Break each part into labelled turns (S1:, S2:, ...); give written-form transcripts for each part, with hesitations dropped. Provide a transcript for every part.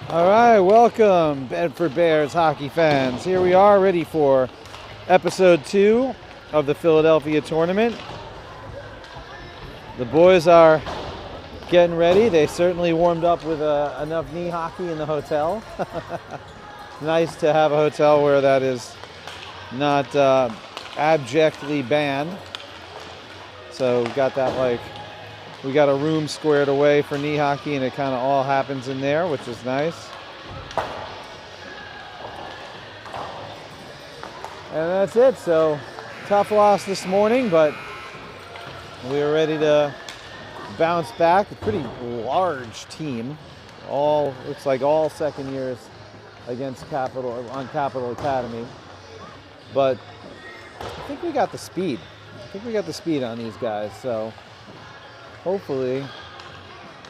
S1: All right, welcome, Bedford Bears hockey fans. Here we are, ready for episode 2 of the Philadelphia tournament. The boys are getting ready. They certainly warmed up with enough knee hockey in the hotel. Nice to have a hotel where that is not abjectly banned. So we got that, we got a room squared away for knee hockey, and it kind of all happens in there, which is nice. And that's it. So tough loss this morning, but we were ready to bounce back. A pretty large team. Looks like all second years against Capital Academy. But I think we got the speed. On these guys. So hopefully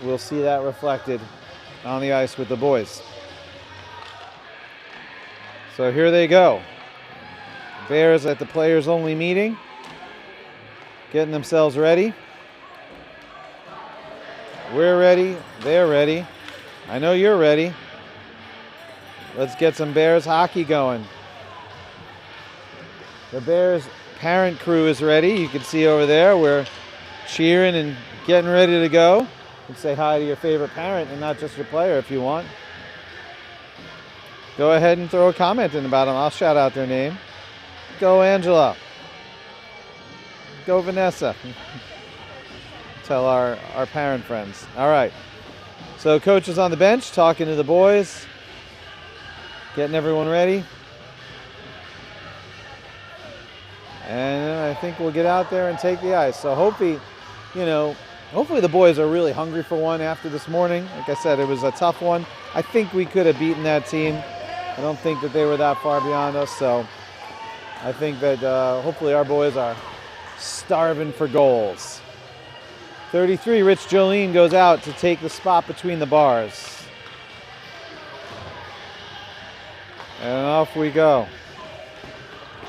S1: we'll see that reflected on the ice with the boys. So here they go. Bears at the players only meeting, getting themselves ready. We're ready, they're ready. I know you're ready. Let's get some Bears hockey going. The Bears parent crew is ready. You can see over there we're cheering and getting ready to go. You can say hi to your favorite parent and not just your player if you want. Go ahead and throw a comment in about them. I'll shout out their name. Go Angela. Go Vanessa. Tell our parent friends. All right. So coach is on the bench talking to the boys, getting everyone ready. And I think we'll get out there and take the ice. So hopefully the boys are really hungry for one after this morning. Like I said, it was a tough one. I think we could have beaten that team. I don't think that they were that far beyond us. So I think that hopefully our boys are starving for goals. 33, Rich Jolene goes out to take the spot between the bars. And off we go.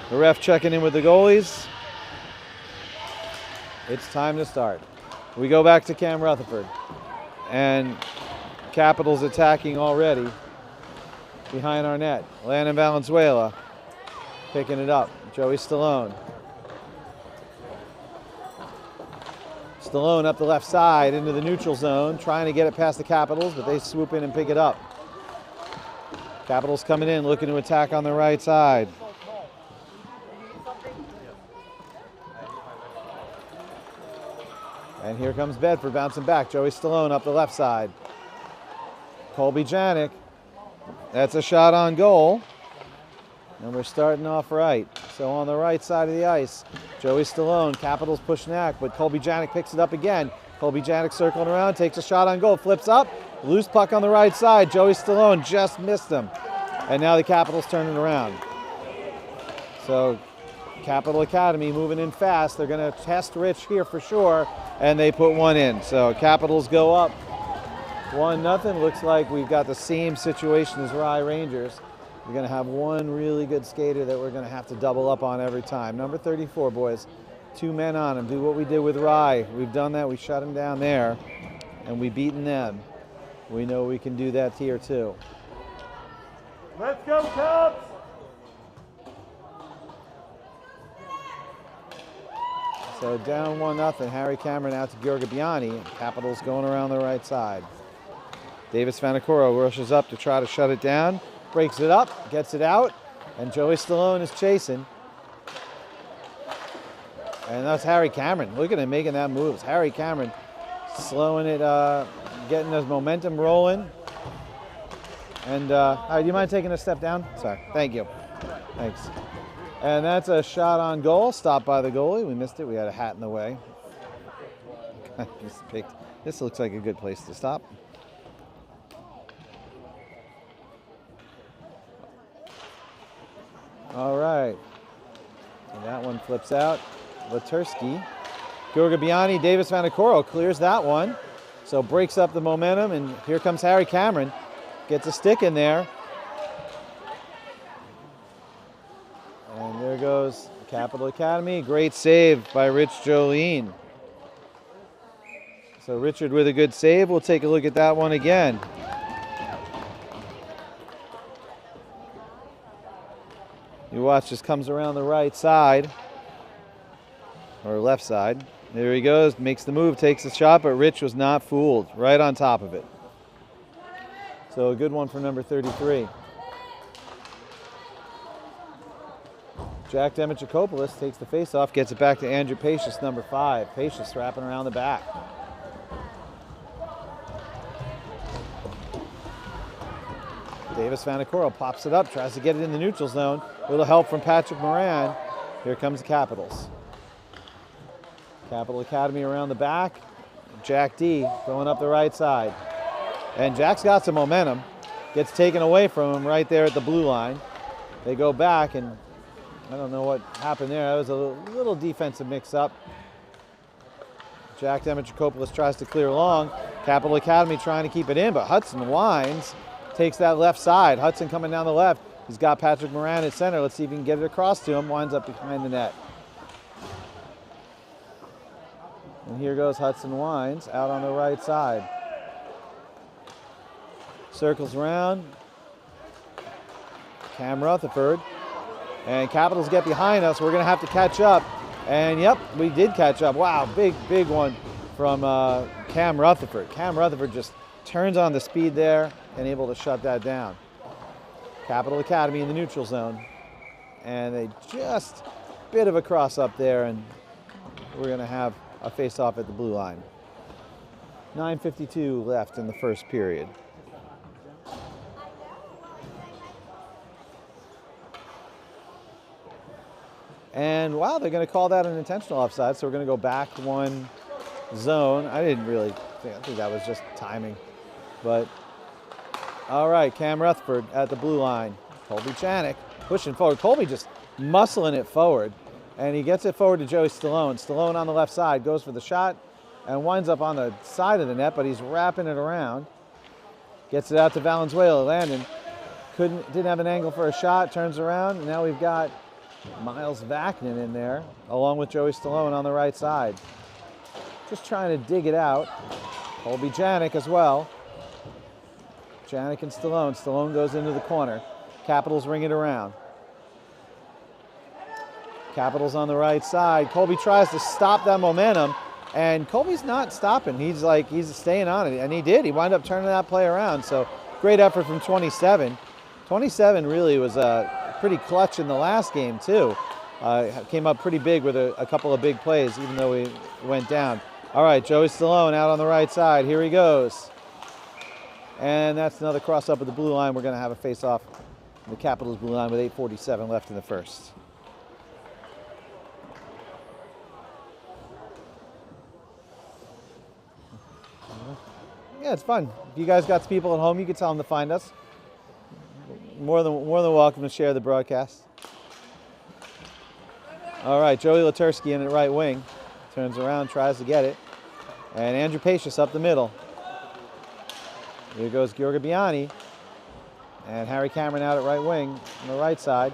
S1: The ref checking in with the goalies. It's time to start. We go back to Cam Rutherford. And Capital's attacking already behind our net. Landon Valenzuela picking it up. Joey Stallone. Stallone up the left side into the neutral zone, trying to get it past the Capitals, but they swoop in and pick it up. Capitals coming in, looking to attack on the right side. And here comes Bedford bouncing back. Joey Stallone up the left side. Colby Janik. That's a shot on goal. And we're starting off right. So on the right side of the ice, Joey Stallone, Capitals pushing back, but Colby Janik picks it up again. Colby Janik circling around, takes a shot on goal, flips up, loose puck on the right side. Joey Stallone just missed him. And now the Capitals turn it around. So Capital Academy moving in fast. They're going to test Rich here for sure, and they put one in. So Capitals go up 1-0. Looks like we've got the same situation as Rye Rangers. We're going to have one really good skater that we're going to have to double up on every time. Number 34, boys. 2 men on him. Do what we did with Rye. We've done that. We shut him down there, and we've beaten them. We know we can do that here, too.
S2: Let's go, Cubs!
S1: So down 1-0. Harry Cameron out to Georga Biani. Capitals going around the right side. Davis Vanacoro rushes up to try to shut it down. Breaks it up, gets it out, and Joey Stallone is chasing. And that's Harry Cameron. Look at him making that move. It's Harry Cameron slowing it, getting his momentum rolling. And, all right, do you mind taking a step down? Sorry, thank you. Thanks. And that's a shot on goal, stopped by the goalie. We missed it, we had a hat in the way. This looks like a good place to stop. All right, and that one flips out. Latursky, Georga Biani, Davis Vanacoro clears that one. So breaks up the momentum, and here comes Harry Cameron. Gets a stick in there. And there goes Capital Academy. Great save by Rich Jolene. So Richard with a good save. We'll take a look at that one again. You watch, just comes around the right side, or left side. There he goes, makes the move, takes the shot, but Rich was not fooled, right on top of it. So a good one for number 33. Jack Demichakopoulos takes the face-off, gets it back to Andrew Pacious, number 5. Pacious wrapping around the back. Davis Vanacoro pops it up, tries to get it in the neutral zone. A little help from Patrick Moran. Here comes the Capitals. Capital Academy around the back. Jack D going up the right side. And Jack's got some momentum. Gets taken away from him right there at the blue line. They go back, and I don't know what happened there. That was a little defensive mix-up. Jack Demichakopoulos tries to clear long. Capital Academy trying to keep it in, but Hudson winds. Takes that left side. Hudson coming down the left. He's got Patrick Moran at center. Let's see if he can get it across to him. Winds up behind the net. And here goes Hudson Wines out on the right side. Circles around. Cam Rutherford. And Capitals get behind us. We're going to have to catch up. And yep, we did catch up. Wow, big one from Cam Rutherford. Cam Rutherford just turns on the speed there and able to shut that down. Capital Academy in the neutral zone. And they just bit of a cross up there, and we're going to have a face-off at the blue line. 9:52 left in the first period. And wow, they're going to call that an intentional offside, so we're going to go back one zone. I think that was just timing. But all right, Cam Rutherford at the blue line. Colby Janik pushing forward. Colby just muscling it forward, and he gets it forward to Joey Stallone. Stallone on the left side goes for the shot and winds up on the side of the net, but he's wrapping it around. Gets it out to Valenzuela. Landon didn't have an angle for a shot, turns around, and now we've got Miles Vaknin in there, along with Joey Stallone on the right side. Just trying to dig it out. Colby Janik as well. Janik and Stallone. Stallone goes into the corner. Capitals ring it around. Capitals on the right side. Colby tries to stop that momentum, and Colby's not stopping. He's staying on it, and he did. He wound up turning that play around, so great effort from 27. 27 really was pretty clutch in the last game, too. Came up pretty big with a couple of big plays, even though we went down. All right, Joey Stallone out on the right side. Here he goes. And that's another cross up at the blue line. We're going to have a face-off in the Capitals blue line with 8:47 left in the first. Yeah, it's fun. If you guys got some people at home, you can tell them to find us. More than welcome to share the broadcast. All right, Joey Latursky in at right wing. Turns around, tries to get it. And Andrew Pacious up the middle. Here goes Georgi Biani. And Harry Cameron out at right wing on the right side.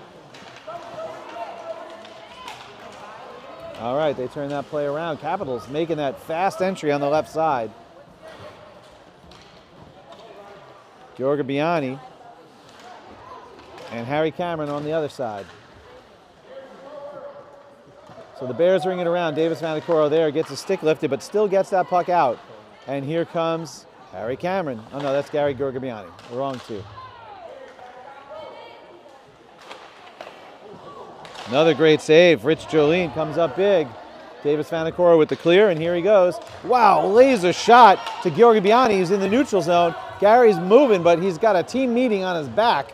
S1: All right, they turn that play around. Capitals making that fast entry on the left side. Georgi Biani and Harry Cameron on the other side. So the Bears ring it around. Davis Vanacoro there gets a stick lifted, but still gets that puck out. And here comes Harry Cameron. Oh no, that's Gary Georgi Biani. Wrong two. Another great save. Rich Jolene comes up big. Davis Vanacoro with the clear, and here he goes. Wow, laser shot to Georgi Biani. He's in the neutral zone. Gary's moving, but he's got a team meeting on his back.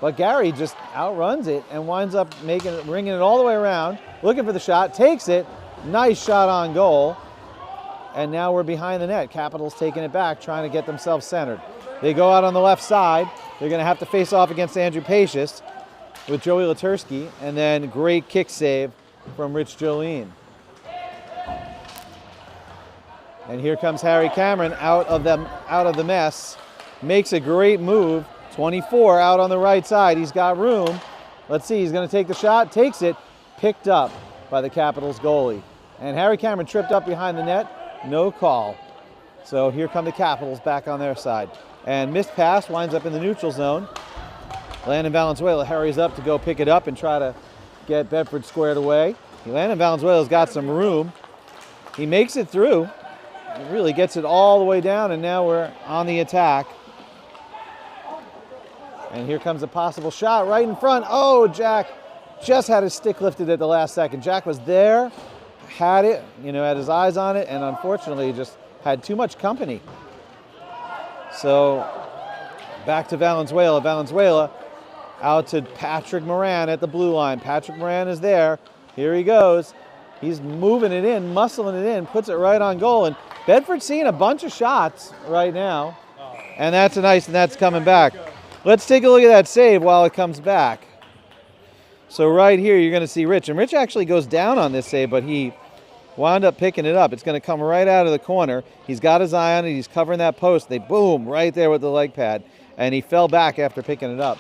S1: But Gary just outruns it and winds up ringing it all the way around, looking for the shot, takes it. Nice shot on goal. And now we're behind the net. Capitals taking it back, trying to get themselves centered. They go out on the left side. They're going to have to face off against Andrew Pacious with Joey Latursky, and then great kick save from Rich Jolene. And here comes Harry Cameron out of the mess. Makes a great move. 24 out on the right side. He's got room. Let's see, he's going to take the shot. Takes it. Picked up by the Capitals goalie. And Harry Cameron tripped up behind the net. No call. So here come the Capitals back on their side. And missed pass winds up in the neutral zone. Landon Valenzuela hurries up to go pick it up and try to get Bedford squared away. Landon Valenzuela's got some room. He makes it through. He really gets it all the way down, and now we're on the attack. And here comes a possible shot right in front. Oh, Jack just had his stick lifted at the last second. Jack was there, had it, had his eyes on it, and unfortunately just had too much company. So back to Valenzuela. Valenzuela out to Patrick Moran at the blue line. Patrick Moran is there. Here he goes. He's moving it in, muscling it in, puts it right on goal. And Bedford's seeing a bunch of shots right now. And that's nice, and that's coming back. Let's take a look at that save while it comes back. So right here, you're going to see Rich. And Rich actually goes down on this save, but he wound up picking it up. It's going to come right out of the corner. He's got his eye on it. He's covering that post. They boom right there with the leg pad. And he fell back after picking it up.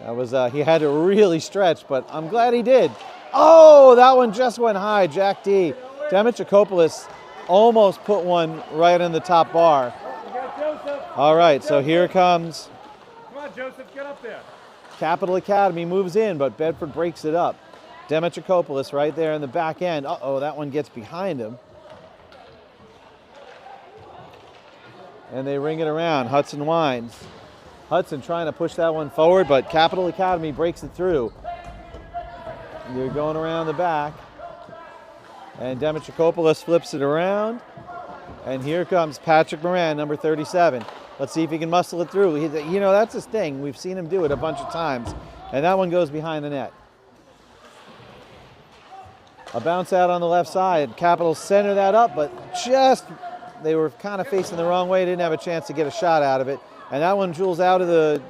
S1: That was he had to really stretch, but I'm glad he did. Oh, that one just went high. Jack D. Demichakopoulos almost put one right in the top bar. All right, so here comes.
S2: Come on, Joseph, get up there.
S1: Capital Academy moves in, but Bedford breaks it up. Demichakopoulos right there in the back end. Uh-oh, that one gets behind him. And they ring it around. Hudson Wines. Hudson trying to push that one forward, but Capital Academy breaks it through. They're going around the back. And Demichakopoulos flips it around. And here comes Patrick Moran, number 37. Let's see if he can muscle it through. That's his thing. We've seen him do it a bunch of times. And that one goes behind the net. A bounce out on the left side. Capital center that up, but they were kind of facing the wrong way. Didn't have a chance to get a shot out of it. And that one jewels out of the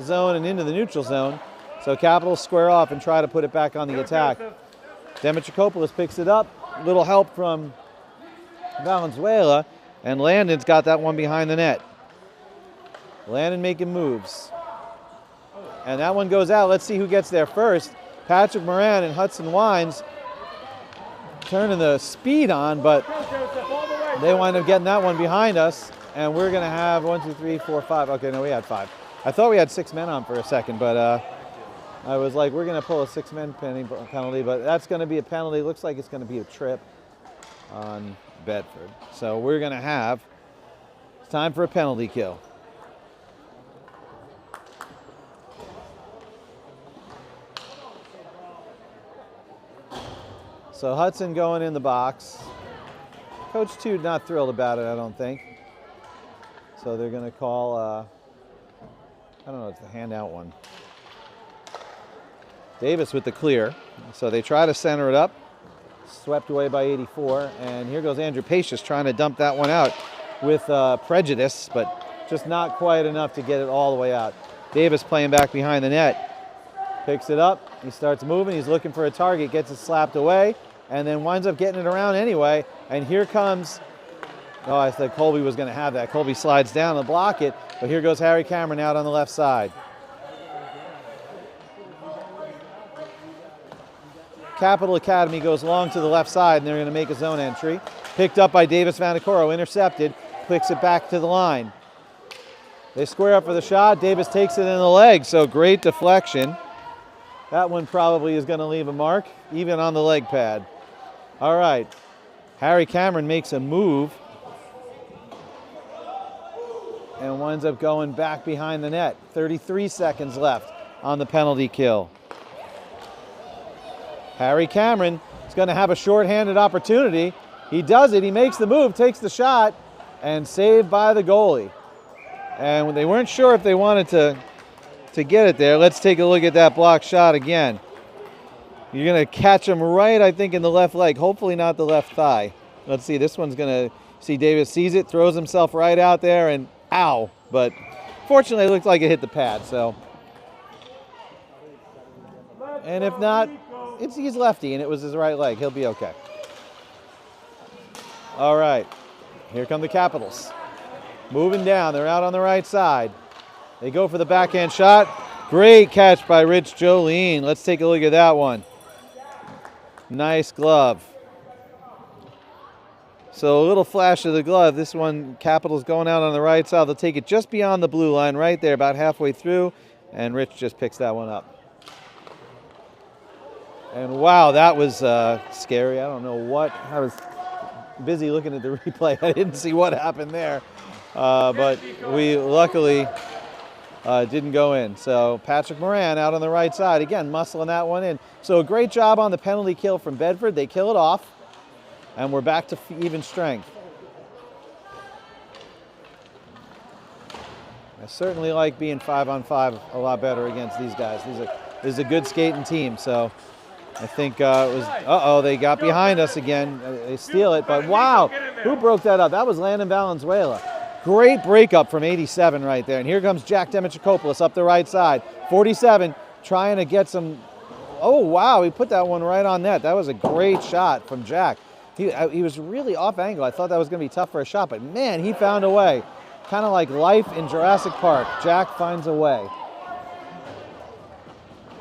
S1: zone and into the neutral zone. So Capital square off and try to put it back on the attack. Demichakopoulos picks it up. Little help from Valenzuela. And Landon's got that one behind the net. Landon making moves. And that one goes out. Let's see who gets there first. Patrick Moran and Hudson Wines turning the speed on, but they wind up getting that one behind us. And we're going to have 1, 2, 3, 4, 5. Okay, no, we had 5. I thought we had 6 men on for a second, but I was like, we're going to pull a 6-man penalty, but that's going to be a penalty. Looks like it's going to be a trip on Bedford. So we're going to have, it's time for a penalty kill. So Hudson going in the box. Coach 2 not thrilled about it, I don't think. So they're going to call, I don't know, it's the handout one. Davis with the clear. So they try to center it up. Swept away by 84. And here goes Andrew Pacious trying to dump that one out with prejudice, but just not quite enough to get it all the way out. Davis playing back behind the net. Picks it up. He starts moving. He's looking for a target. Gets it slapped away. And then winds up getting it around anyway. And here comes, oh, I thought Colby was going to have that. Colby slides down to block it. But here goes Harry Cameron out on the left side. Capital Academy goes long to the left side, and they're going to make a zone entry. Picked up by Davis Vanacoro, intercepted, clicks it back to the line. They square up for the shot. Davis takes it in the leg, so great deflection. That one probably is going to leave a mark, even on the leg pad. All right, Harry Cameron makes a move and winds up going back behind the net. 33 seconds left on the penalty kill. Harry Cameron is going to have a shorthanded opportunity. He does it. He makes the move, takes the shot, and saved by the goalie. And they weren't sure if they wanted to get it there. Let's take a look at that block shot again. You're going to catch him right, I think, in the left leg. Hopefully not the left thigh. Let's see. This one's going to see Davis sees it, throws himself right out there, and ow. But fortunately, it looked like it hit the pad. So, and if not, he's lefty, and it was his right leg. He'll be okay. All right. Here come the Capitals. Moving down. They're out on the right side. They go for the backhand shot. Great catch by Rich Jolene. Let's take a look at that one. Nice glove. So a little flash of the glove. This one, Capitals going out on the right side. They'll take it just beyond the blue line right there, about halfway through, and Rich just picks that one up. And wow, that was scary. I don't know what. I was busy looking at the replay. I didn't see what happened there. But we luckily didn't go in. So Patrick Moran out on the right side. Again, muscling that one in. So a great job on the penalty kill from Bedford. They kill it off. And we're back to even strength. I certainly like being 5-on-5 a lot better against these guys. This is a good skating team. So I think it was, they got behind us again. They steal it, but wow, who broke that up? That was Landon Valenzuela. Great breakup from 87 right there. And here comes Jack Demichakopoulos up the right side. 47, trying to get some, oh wow, he put that one right on net. That was a great shot from Jack. He was really off angle. I thought that was gonna be tough for a shot, but man, he found a way. Kind of like life in Jurassic Park. Jack finds a way.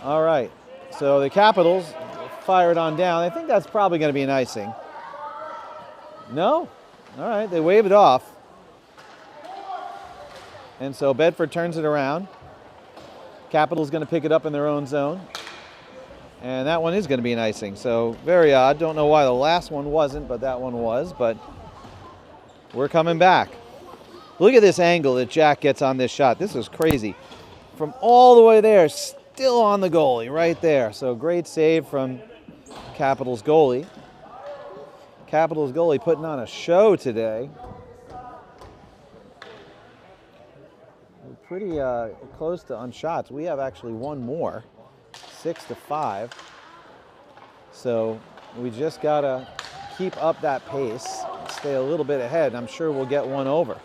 S1: All right, so the Capitals fired on down. I think that's probably going to be an icing. No? All right, they wave it off. And so Bedford turns it around. Capitals going to pick it up in their own zone. And that one is going to be an icing. So very odd. Don't know why the last one wasn't, but that one was. But we're coming back. Look at this angle that Jack gets on this shot. This is crazy. From all the way there, still on the goalie right there. So great save from Capitals goalie. Capitals goalie putting on a show today. We're pretty close to unshots. We have actually one more, 6-5. So we just gotta keep up that pace, stay a little bit ahead. I'm sure we'll get one over.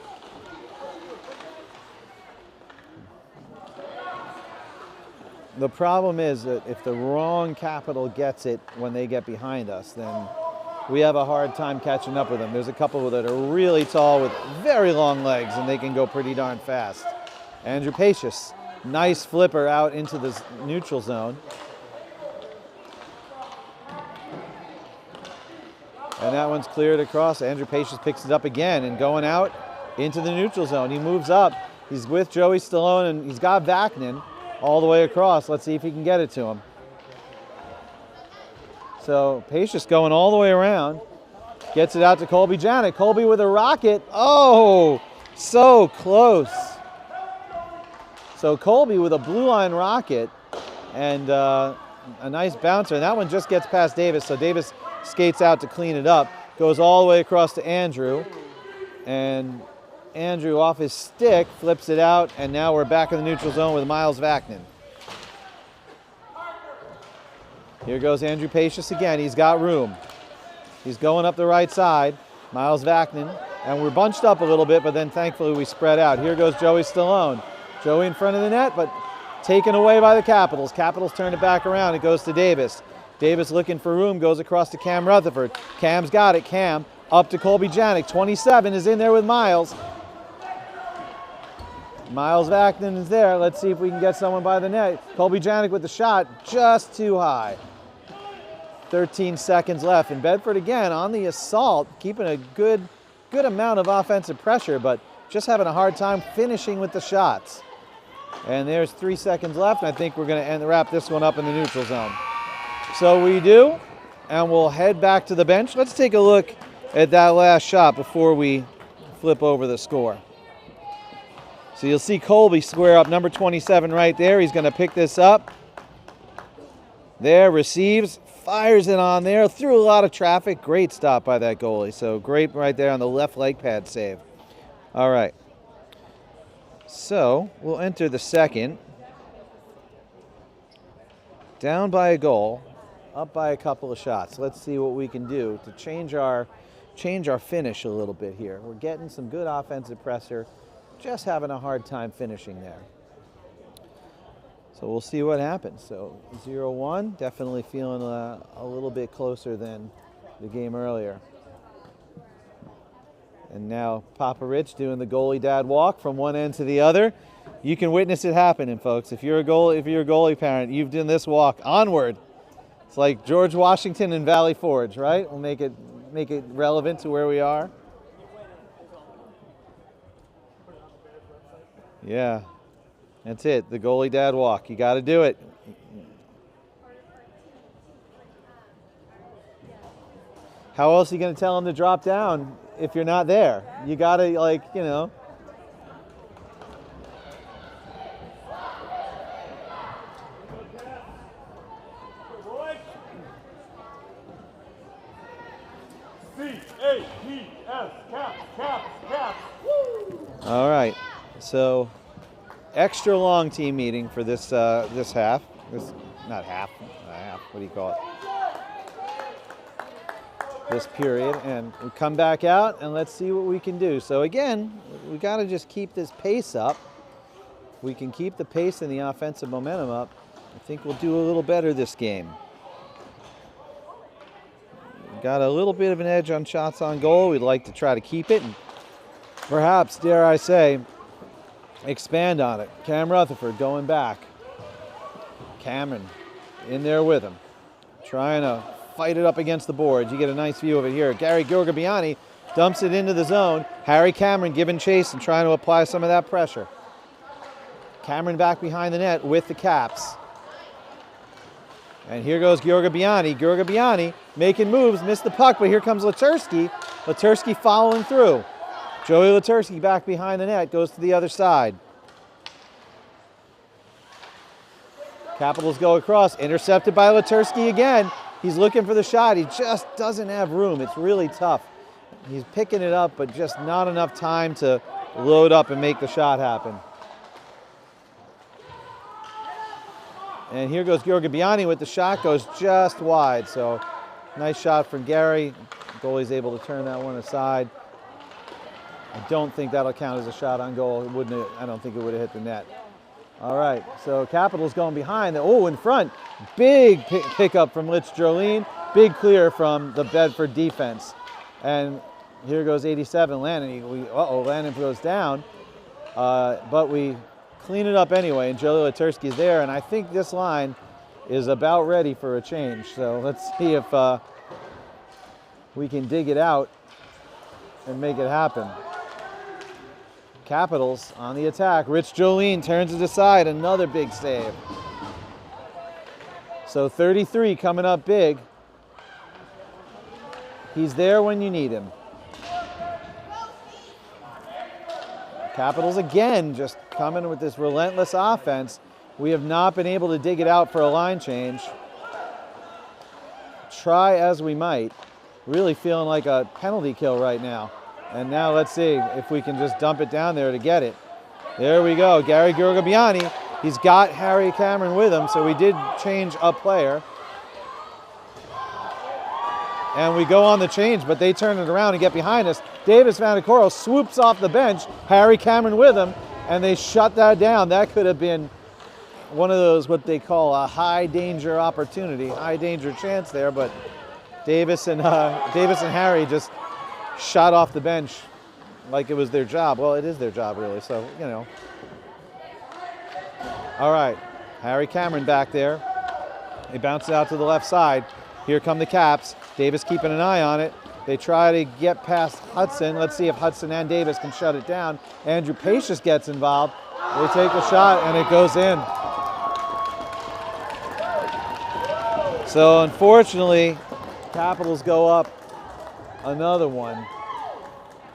S1: The problem is that if the wrong Capital gets it when they get behind us, then we have a hard time catching up with them. There's a couple that are really tall with very long legs, and they can go pretty darn fast. Andrew Pacious, nice flipper out into the neutral zone. And that one's cleared across. Andrew Pacious picks it up again and going out into the neutral zone. He moves up. He's with Joey Stallone, and he's got Vaknin all the way across. Let's see if he can get it to him. So Pacious going all the way around. Gets it out to Colby Janik. Colby with a rocket. Oh, so close. So Colby with a blue line rocket and a nice bouncer. And that one just gets past Davis. So Davis skates out to clean it up. Goes all the way across to Andrew. And Andrew off his stick, flips it out, and now we're back in the neutral zone with Miles Vaknin. Here goes Andrew Pacious again. He's got room. He's going up the right side, Miles Vaknin, and we're bunched up a little bit, but then thankfully we spread out. Here goes Joey Stallone. Joey in front of the net, but taken away by the Capitals. Capitals turn it back around. It goes to Davis. Davis looking for room, goes across to Cam Rutherford. Cam's got it. Cam up to Colby Janik. 27 is in there with Miles. Miles Vaknin is there. Let's see if we can get someone by the net. Colby Janik with the shot, just too high. 13 seconds left. And Bedford again on the assault, keeping a good amount of offensive pressure, but just having a hard time finishing with the shots. And there's 3 seconds left. I think we're going to wrap this one up in the neutral zone. So we do, and we'll head back to the bench. Let's take a look at that last shot before we flip over the score. So you'll see Colby square up number 27 right there. He's going to pick this up. There, receives, fires it on there. Through a lot of traffic. Great stop by that goalie. So great right there on the left leg pad save. All right. So we'll enter the second. Down by a goal, up by a couple of shots. Let's see what we can do to change our finish a little bit here. We're getting some good offensive pressure. Just having a hard time finishing there. So we'll see what happens. So 0-1, definitely feeling a little bit closer than the game earlier. And now Papa Rich doing the goalie dad walk from one end to the other. You can witness it happening, folks. If you're a goalie parent, you've done this walk onward. It's like George Washington and Valley Forge, right? We'll make it make it relevant to where we are. Yeah, that's it. The goalie dad walk. You got to do it. How else are you going to tell him to drop down if you're not there? You got to, like, you know.
S2: C-A-P-S, caps. Woo!
S1: All right, so extra long team meeting for this this half. This not half, what do you call it? This period, and we come back out and let's see what we can do. So again, we got to just keep this pace up. We can keep the pace and the offensive momentum up. I think we'll do a little better this game. We got a little bit of an edge on shots on goal. We'd like to try to keep it and perhaps, dare I say, expand on it. Cam Rutherford going back. Cameron in there with him, trying to fight it up against the boards. You get a nice view of it here. Gary Giorgabiani dumps it into the zone. Harry Cameron giving chase and trying to apply some of that pressure. Cameron back behind the net with the Caps. And here goes Giorgabiani. Giorgabiani making moves, missed the puck, but here comes Latursky. Latursky following through. Joey Latursky back behind the net, goes to the other side. Capitals go across, intercepted by Latursky again. He's looking for the shot. He just doesn't have room. It's really tough. He's picking it up, but just not enough time to load up and make the shot happen. And here goes Giorgabiani with the shot, goes just wide. So nice shot from Gary. The goalie's able to turn that one aside. I don't think that'll count as a shot on goal. It wouldn't. I don't think it would have hit the net. All right, so Capitals going behind. Oh, in front. Big pickup from Litch Jolene. Big clear from the Bedford defense. And here goes 87, Lannon. Lannon goes down. But we clean it up anyway, and Joey Latursky's there. And I think this line is about ready for a change. So let's see if we can dig it out and make it happen. Capitals on the attack. Rich Jolene turns it aside. Another big save. So 33 coming up big. He's there when you need him. Capitals again just coming with this relentless offense. We have not been able to dig it out for a line change. Try as we might. Really feeling like a penalty kill right now. And now let's see if we can just dump it down there to get it. There we go, Gary Giorgabiani. He's got Harry Cameron with him, so we did change a player. And we go on the change, but they turn it around and get behind us. Davis Vanacoro swoops off the bench, Harry Cameron with him, and they shut that down. That could have been one of those, what they call a high danger opportunity, high danger chance there, but Davis and Harry just shot off the bench like it was their job. Well, it is their job, really, so, you know. All right, Harry Cameron back there. He bounces out to the left side. Here come the Caps. Davis keeping an eye on it. They try to get past Hudson. Let's see if Hudson and Davis can shut it down. Andrew Pacious gets involved. They take the shot, and it goes in. So, unfortunately, Capitals go up another one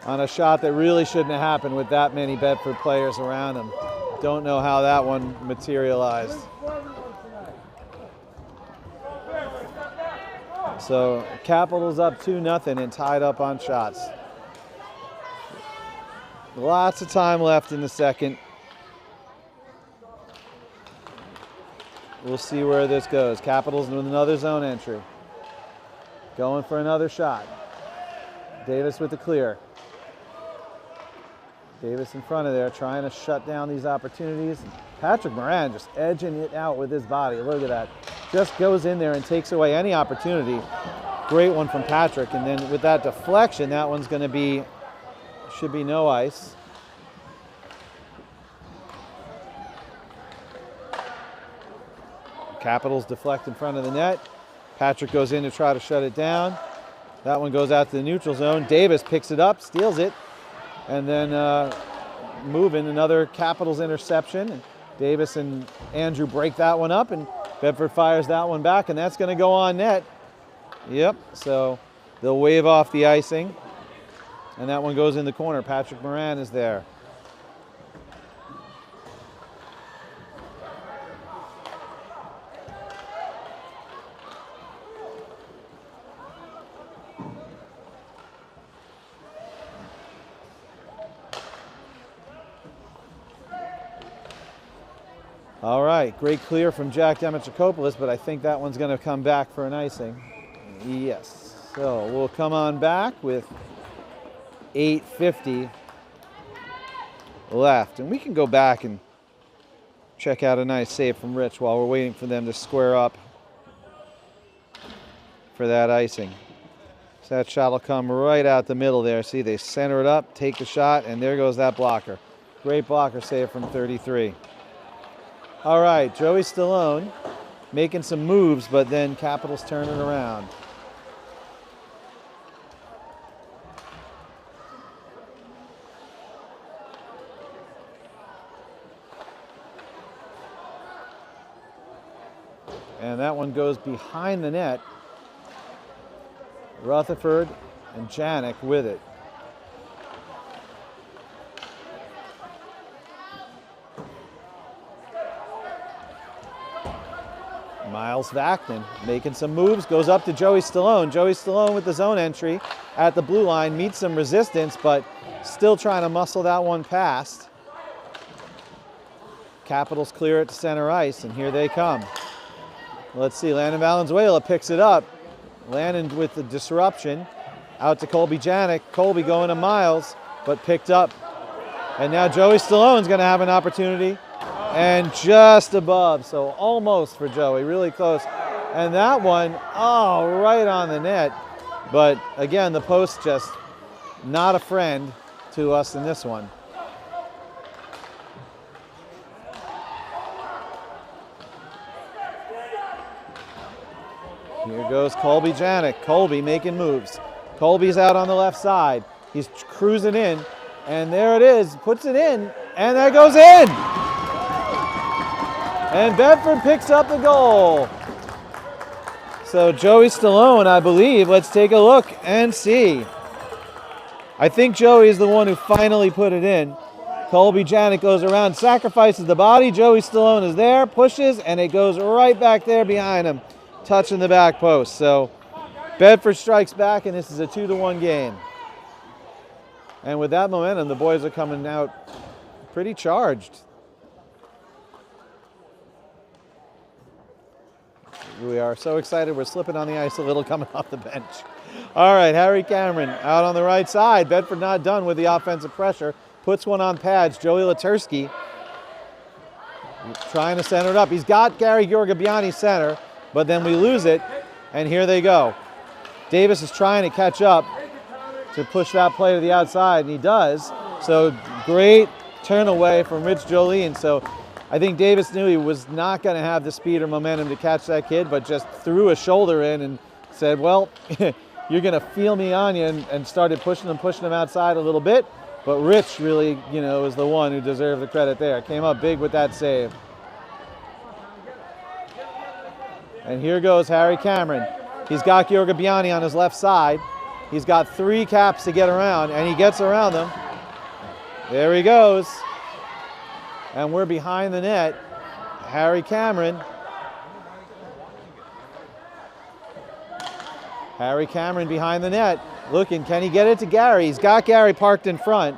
S1: on a shot that really shouldn't have happened with that many Bedford players around him. Don't know how that one materialized. So Capitals up 2-0 and tied up on shots. Lots of time left in the second. We'll see where this goes. Capitals with another zone entry. Going for another shot. Davis with the clear. Davis in front of there trying to shut down these opportunities. Patrick Moran just edging it out with his body. Look at that. Just goes in there and takes away any opportunity. Great one from Patrick. And then with that deflection, that one's going to be, should be no ice. Capitals deflect in front of the net. Patrick goes in to try to shut it down. That one goes out to the neutral zone. Davis picks it up, steals it, and then moving another Capitals interception. Davis and Andrew break that one up, and Bedford fires that one back, and that's going to go on net. Yep, so they'll wave off the icing, and that one goes in the corner. Patrick Moran is there. All right, great clear from Jack Demetrikopoulos, but I think that one's going to come back for an icing. Yes, so we'll come on back with 8:50 left. And we can go back and check out a nice save from Rich while we're waiting for them to square up for that icing. So that shot will come right out the middle there. See, they center it up, take the shot, and there goes that blocker. Great blocker save from 33. All right, Joey Stallone making some moves, but then Capitals turn it around. And that one goes behind the net. Rutherford and Janik with it. Miles Vacton making some moves, goes up to Joey Stallone. Joey Stallone with the zone entry at the blue line, meets some resistance, but still trying to muscle that one past. Capitals clear it to center ice, and here they come. Let's see, Landon Valenzuela picks it up. Landon with the disruption, out to Colby Janik. Colby going to Miles, but picked up. And now Joey Stallone's gonna have an opportunity. And just above, so almost for Joey, really close. And that one, oh, right on the net. But again, the post just not a friend to us in this one. Here goes Colby Janik. Colby making moves. Colby's out on the left side. He's cruising in, and there it is, puts it in, and that goes in! And Bedford picks up the goal. So Joey Stallone, I believe. Let's take a look and see. I think Joey is the one who finally put it in. Colby Janik goes around, sacrifices the body. Joey Stallone is there, pushes, and it goes right back there behind him, touching the back post. So Bedford strikes back, and this is a 2-1 game. And with that momentum, the boys are coming out pretty charged. We are so excited, we're slipping on the ice a little coming off the bench. All right, Harry Cameron out on the right side. Bedford not done with the offensive pressure. Puts one on pads. Joey Latursky trying to center it up. He's got Gary Georgabiani center, but then we lose it, and here they go. Davis is trying to catch up to push that play to the outside, and he does. So great turn away from Rich Jolene. So I think Davis knew he was not going to have the speed or momentum to catch that kid, but just threw a shoulder in and said, well, you're going to feel me on you, and started pushing him outside a little bit. But Rich really, is the one who deserved the credit there. Came up big with that save. And here goes Harry Cameron. He's got Georgabiani on his left side. He's got 3 caps to get around, and he gets around them. There he goes. And we're behind the net. Harry Cameron. Harry Cameron behind the net. Looking, can he get it to Gary? He's got Gary parked in front.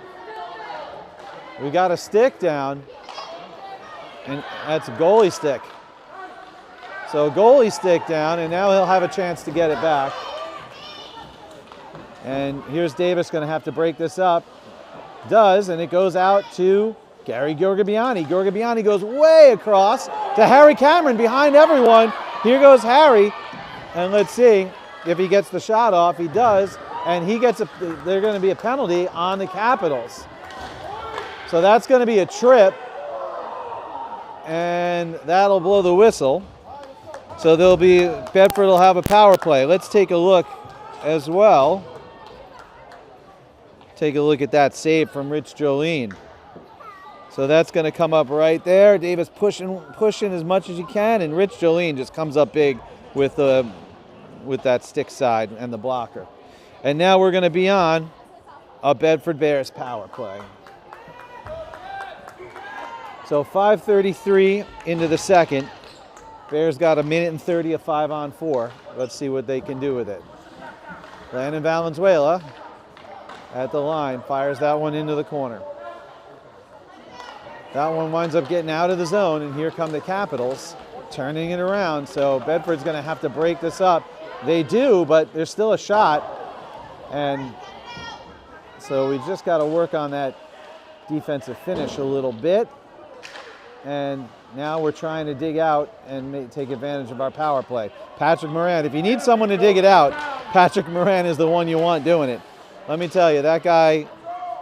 S1: We got a stick down. And that's a goalie stick. So goalie stick down, and now he'll have a chance to get it back. And here's Davis going to have to break this up. Does, and it goes out to Gary Georgabiani. Georgabiani goes way across to Harry Cameron behind everyone. Here goes Harry, and let's see if he gets the shot off. He does, and he gets there's going to be a penalty on the Capitals. So that's going to be a trip, and that'll blow the whistle. So Bedford will have a power play. Let's take a look as well. Take a look at that save from Rich Jolene. So that's going to come up right there. Davis pushing as much as you can, and Rich Jolene just comes up big with that stick side and the blocker. And now we're going to be on a Bedford Bears power play. So 5:33 into the second. Bears got 1:30 of 5-on-4. Let's see what they can do with it. Landon Valenzuela at the line, fires that one into the corner. That one winds up getting out of the zone, and here come the Capitals turning it around. So Bedford's going to have to break this up. They do, but there's still a shot. And so we just got to work on that defensive finish a little bit. And now we're trying to dig out and take advantage of our power play. Patrick Moran, if you need someone to dig it out, Patrick Moran is the one you want doing it. Let me tell you, that guy,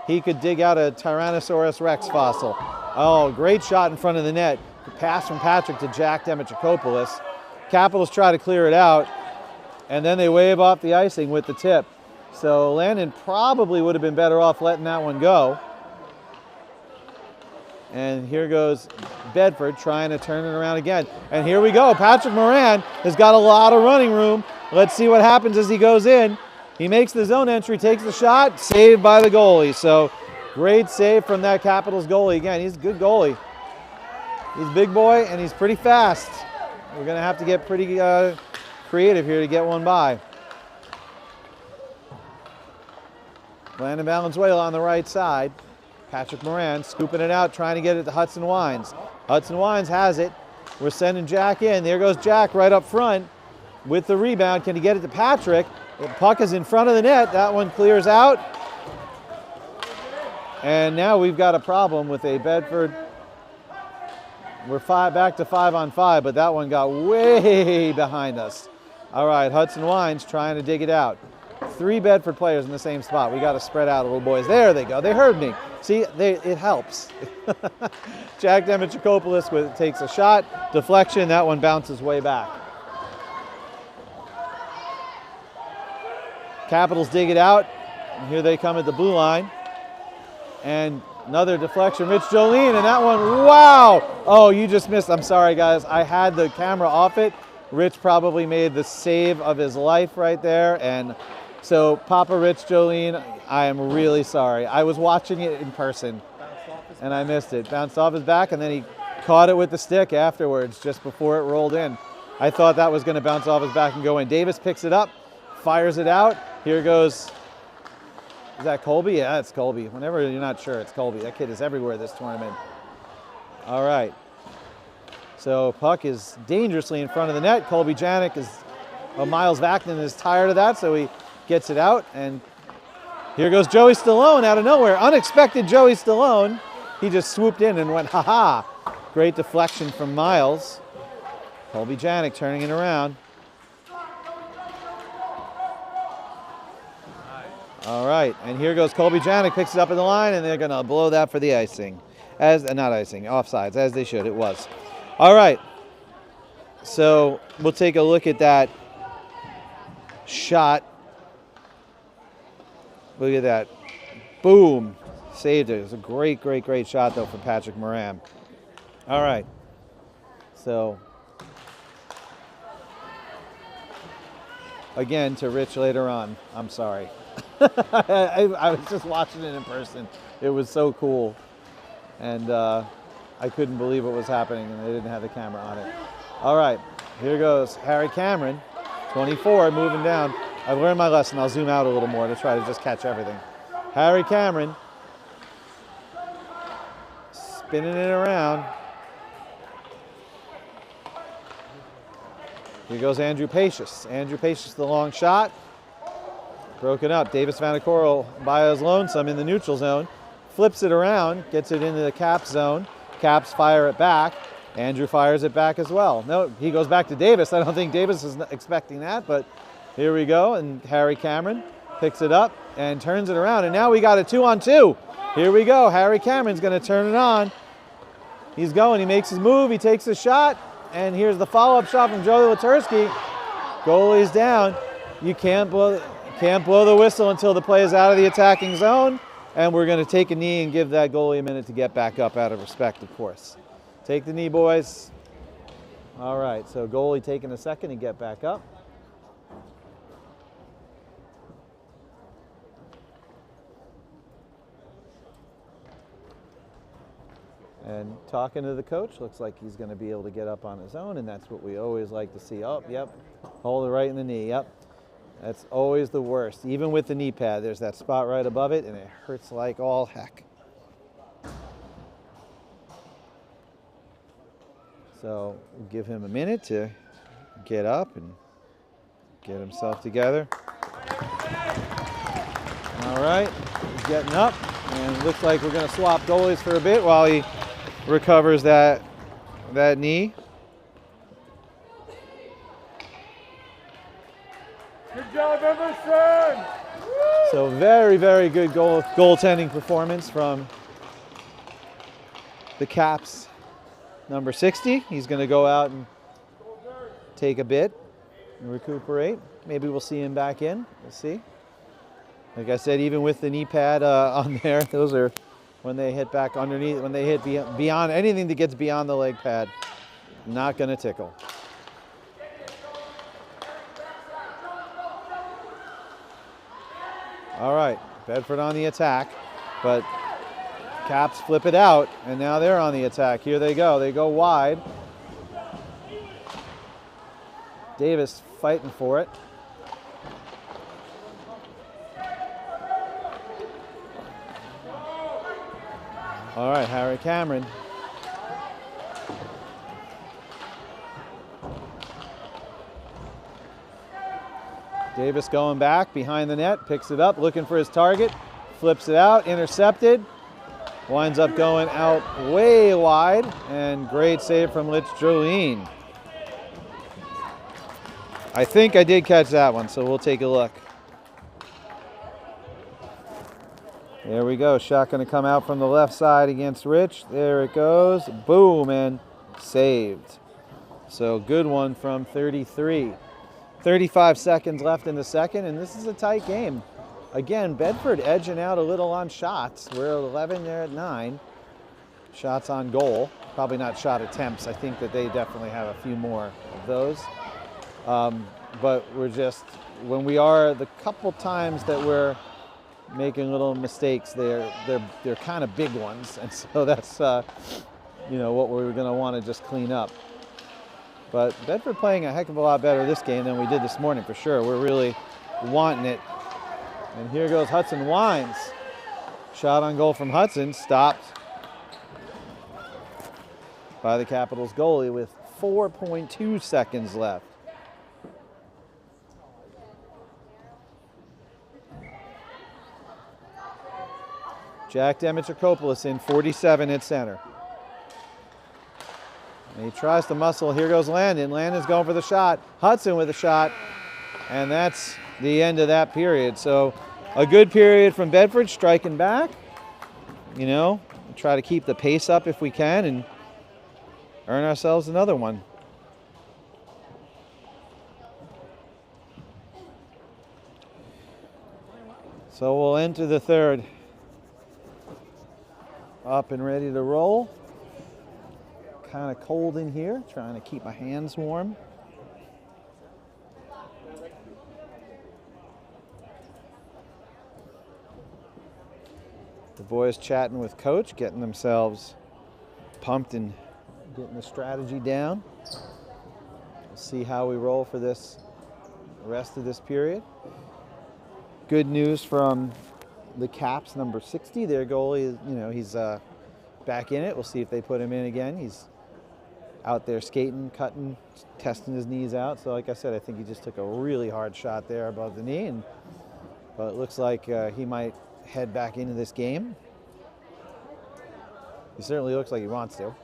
S1: he could dig out a Tyrannosaurus Rex fossil. Oh, great shot in front of the net. Pass from Patrick to Jack Demichakopoulos. Capitals try to clear it out, and then they wave off the icing with the tip. So Landon probably would have been better off letting that one go. And here goes Bedford trying to turn it around again. And here we go. Patrick Moran has got a lot of running room. Let's see what happens as he goes in. He makes the zone entry, takes the shot, saved by the goalie. So great save from that Capitals goalie. Again, he's a good goalie. He's a big boy, and he's pretty fast. We're going to have to get pretty creative here to get one by. Landon Valenzuela on the right side. Patrick Moran scooping it out, trying to get it to Hudson Wines. Hudson Wines has it. We're sending Jack in. There goes Jack right up front with the rebound. Can he get it to Patrick? The puck is in front of the net. That one clears out. And now we've got a problem with a Bedford. We're back to 5-on-5, but that one got way behind us. All right, Hudson Wines trying to dig it out. 3 Bedford players in the same spot. We got to spread out a little, boys. There they go. They heard me. See, it helps. Jack Demichakopoulos takes a shot. Deflection. That one bounces way back. Capitals dig it out. And here they come at the blue line. And another deflection. Rich Jolene, and that one, wow! Oh, you just missed. I'm sorry, guys. I had the camera off it. Rich probably made the save of his life right there. And so, Papa Rich Jolene, I am really sorry. I was watching it in person, and I missed it. Bounced off his back, and then he caught it with the stick afterwards, just before it rolled in. I thought that was going to bounce off his back and go in. Davis picks it up, fires it out. Here goes, is that Colby? Yeah, it's Colby. Whenever you're not sure, it's Colby. That kid is everywhere this tournament. All right. So, puck is dangerously in front of the net. Colby Janik is, Miles Vaknin is tired of that, so he gets it out, and here goes Joey Stallone out of nowhere. Unexpected Joey Stallone. He just swooped in and went, ha-ha. Great deflection from Miles. Colby Janik turning it around. All right, and here goes Colby Janik, picks it up in the line, and they're going to blow that for the icing. Not icing, offsides, as they should. It was. All right, so we'll take a look at that shot. Look at that. Boom. Saved it. It was a great, great, great shot, though, from Patrick Moran. All right. So, again, to Rich later on. I'm sorry. I was just watching it in person. It was so cool. And I couldn't believe what was happening, and they didn't have the camera on it. All right. Here goes Harry Cameron, 24, moving down. I've learned my lesson. I'll zoom out a little more to try to just catch everything. Harry Cameron spinning it around. Here goes Andrew Pacious. Andrew Pacious, the long shot. Broken up. Davis Vanacoral by his lonesome in the neutral zone. Flips it around, gets it into the Caps zone. Caps fire it back. Andrew fires it back as well. No, he goes back to Davis. I don't think Davis is expecting that, but here we go, and Harry Cameron picks it up and turns it around, and now we got a 2-on-2. Here we go. Harry Cameron's going to turn it on. He's going. He makes his move. He takes a shot, and here's the follow-up shot from Joey Latursky. Goalie's down. You can't Can't blow the whistle until the play is out of the attacking zone, and we're going to take a knee and give that goalie a minute to get back up out of respect, of course. Take the knee, boys. All right, so goalie taking a second to get back up. And talking to the coach, looks like he's going to be able to get up on his own, and that's what we always like to see. Oh, yep, hold it right in the knee, yep. That's always the worst. Even with the knee pad, there's that spot right above it, and it hurts like all heck. So we'll give him a minute to get up and get himself together. All right, he's getting up, and it looks like we're going to swap goalies for a bit while he recovers that knee.
S2: Good job, Emerson!
S1: So very, very good goaltending performance from the Caps. Number 60, he's going to go out and take a bit and recuperate. Maybe we'll see him back in. We'll see. Like I said, even with the knee pad on there, those are when they hit back underneath, when they hit beyond anything that gets beyond the leg pad, not going to tickle. All right, Bedford on the attack, but Caps flip it out, and now they're on the attack. Here they go. They go wide. Davis fighting for it. All right, Harry Cameron. Davis going back behind the net, picks it up, looking for his target, flips it out, intercepted. Winds up going out way wide, and great save from Litch Jolene. I think I did catch that one, so we'll take a look. There we go, shot gonna come out from the left side against Rich. There it goes, boom, and saved. So good one from 33. 35 seconds left in the second, and this is a tight game. Again, Bedford edging out a little on shots. We're at 11, they're at 9. Shots on goal. Probably not shot attempts. I think that they definitely have a few more of those. But we're just, when we are, the couple times that we're making little mistakes, they're kind of big ones. And so that's, you know, what we're gonna wanna just clean up. But Bedford playing a heck of a lot better this game than we did this morning for sure. We're really wanting it. And here goes Hudson Wines. Shot on goal from Hudson, stopped by the Capitals goalie with 4.2 seconds left. Jack Dimitrokopoulos in 47 at center. And he tries to muscle. Here goes Landon. Landon's going for the shot. Hudson with a shot. And that's the end of that period. So a good period from Bedford, striking back. You know, try to keep the pace up if we can and earn ourselves another one. So we'll enter the third. Up and ready to roll. Kind of cold in here, trying to keep my hands warm. The boys chatting with coach, getting themselves pumped and getting the strategy down. We'll see how we roll for this rest of this period. Good news from the Caps, number 60. Their goalie is, you know, he's back in it. We'll see if they put him in again. He's out there skating, cutting, testing his knees out. So like I said, I think he just took a really hard shot there above the knee, but it looks like he might head back into this game. He certainly looks like he wants to.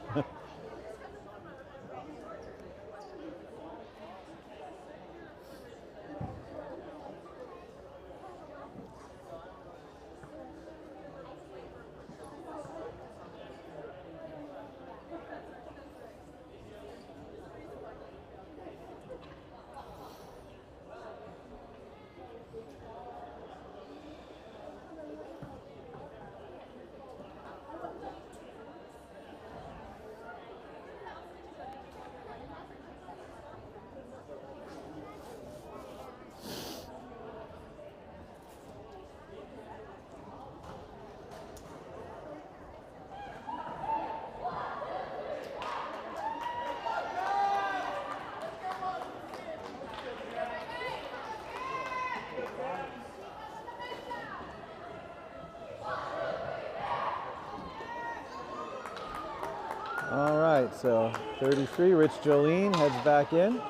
S1: All right, so 33, Rich Jolene heads back in.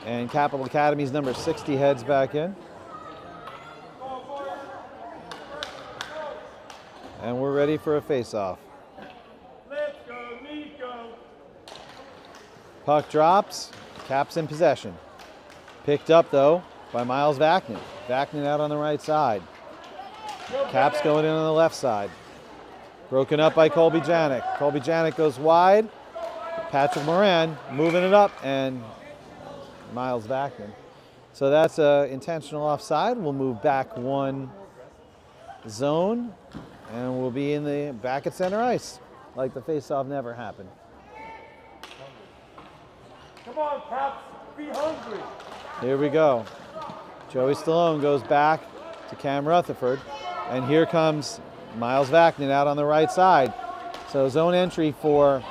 S1: And Capital Academy's number 60 heads back in. And we're ready for a face-off.
S2: Let's go, Nico.
S1: Puck drops, Caps in possession. Picked up, though, by Miles Vaknin. Vaknin out on the right side. Caps going in on the left side. Broken up by Colby Janik. Colby Janik goes wide. Patrick Moran moving it up, and Miles Vaknin. So that's an intentional offside. We'll move back one zone, and we'll be in the back at center ice, like the face-off never happened.
S2: Come on, Caps. Be hungry.
S1: Here we go. Joey Stallone goes back to Cam Rutherford, and here comes Miles Vaknin out on the right side. So zone entry for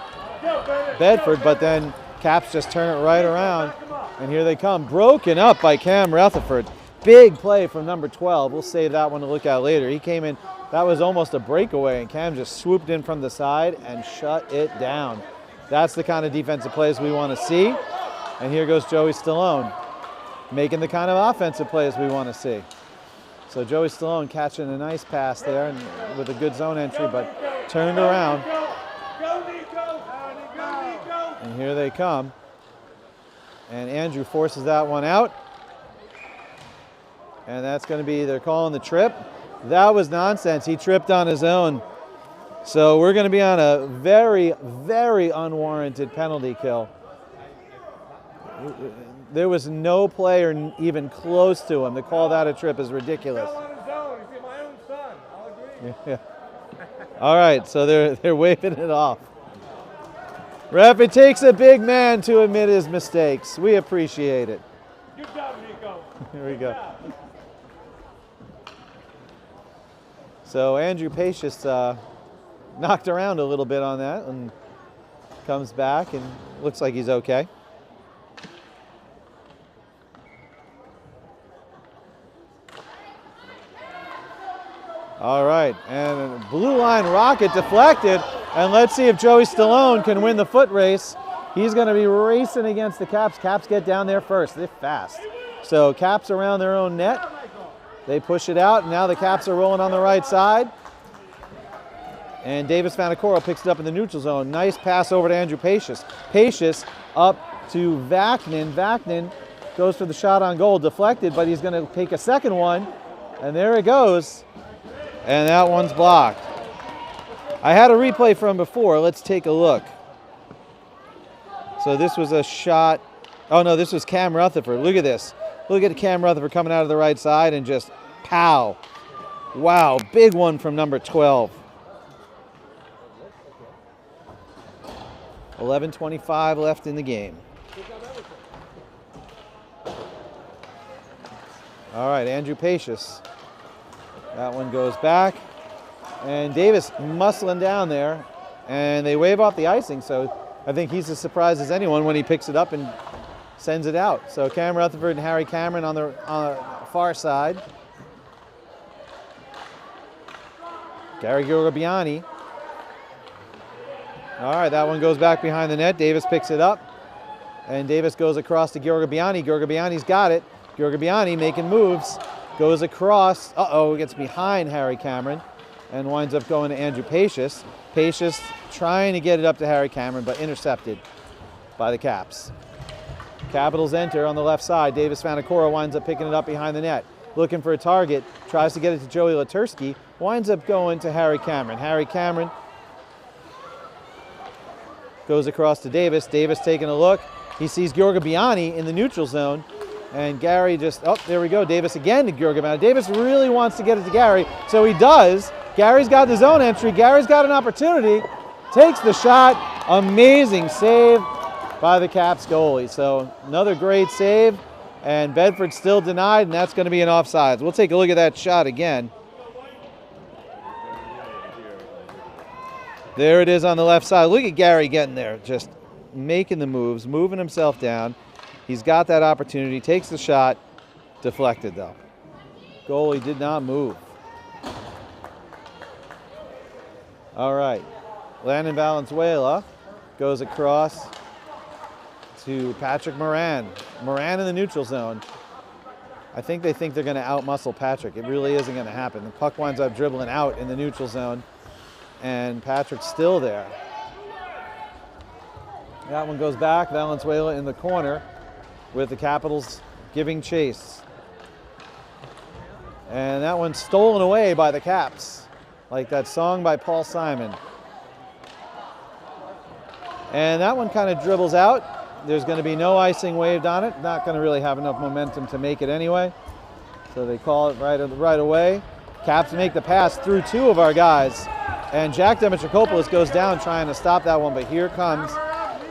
S1: Bedford, but then Caps just turn it right around, and here they come. Broken up by Cam Rutherford. Big play from number 12. We'll save that one to look at later. He came in, that was almost a breakaway, and Cam just swooped in from the side and shut it down. That's the kind of defensive plays we want to see. And here goes Joey Stallone, making the kind of offensive plays we want to see. So Joey Stallone catching a nice pass there and with a good zone entry, but turned around. And here they come. And Andrew forces that one out. And that's going to be, they're calling the trip. That was nonsense. He tripped on his own. So we're going to be on a very, very unwarranted penalty kill. There was no player even close to him. To call that a trip is ridiculous.
S2: He's my own son. I'll agree.
S1: Yeah. All right, so they're waving it off. Ref, it takes a big man to admit his mistakes. We appreciate it.
S2: Good job, Nico.
S1: Here we go. So Andrew Pacious knocked around a little bit on that and comes back and looks like he's okay. All right, and blue line rocket deflected, and let's see if Joey Stallone can win the foot race. He's going to be racing against the Caps. Caps get down there first. They're fast. So Caps around their own net. They push it out, and now the Caps are rolling on the right side. And Davis Vanacoro picks it up in the neutral zone. Nice pass over to Andrew Pacious. Pacious up to Vaknin. Vaknin goes for the shot on goal, deflected, but he's going to take a second one, and there it goes. And that one's blocked. I had a replay from before. Let's take a look. So this was a shot. Oh, no, this was Cam Rutherford. Look at this. Look at Cam Rutherford coming out of the right side and just pow. Wow, big one from number 12. 11:25 left in the game. All right, Andrew Pacious. That one goes back. And Davis muscling down there. And they wave off the icing, so I think he's as surprised as anyone when he picks it up and sends it out. So Cam Rutherford and Harry Cameron on the far side. Gary Gorobiani. All right, that one goes back behind the net. Davis picks it up. And Davis goes across to Gorobiani. Gorobiani's got it. Gorobiani making moves. Goes across. Gets behind Harry Cameron. And winds up going to Andrew Pacious. Pacious trying to get it up to Harry Cameron, but intercepted by the Caps. Capitals enter on the left side. Davis Vanacoro winds up picking it up behind the net. Looking for a target. Tries to get it to Joey Latursky. Winds up going to Harry Cameron. Harry Cameron goes across to Davis. Davis taking a look. He sees Gorobiani in the neutral zone. And Gary just, there we go. Davis again to Gorobiani. Davis really wants to get it to Gary, so he does. Gary's got the zone entry. Gary's got an opportunity. Takes the shot. Amazing save by the Caps goalie. So another great save. And Bedford still denied, and that's going to be an offsides. We'll take a look at that shot again. There it is on the left side. Look at Gary getting there, just making the moves, moving himself down. He's got that opportunity, takes the shot, deflected though. Goalie did not move. All right, Landon Valenzuela goes across to Patrick Moran. Moran in the neutral zone. I think they think they're going to outmuscle Patrick. It really isn't going to happen. The puck winds up dribbling out in the neutral zone, and Patrick's still there. That one goes back. Valenzuela in the corner with the Capitals giving chase. And that one's stolen away by the Caps, like that song by Paul Simon. And that one kind of dribbles out. There's going to be no icing waved on it. Not going to really have enough momentum to make it anyway. So they call it right away. Caps make the pass through two of our guys. And Jack Demetrakopoulos goes down trying to stop that one, but here comes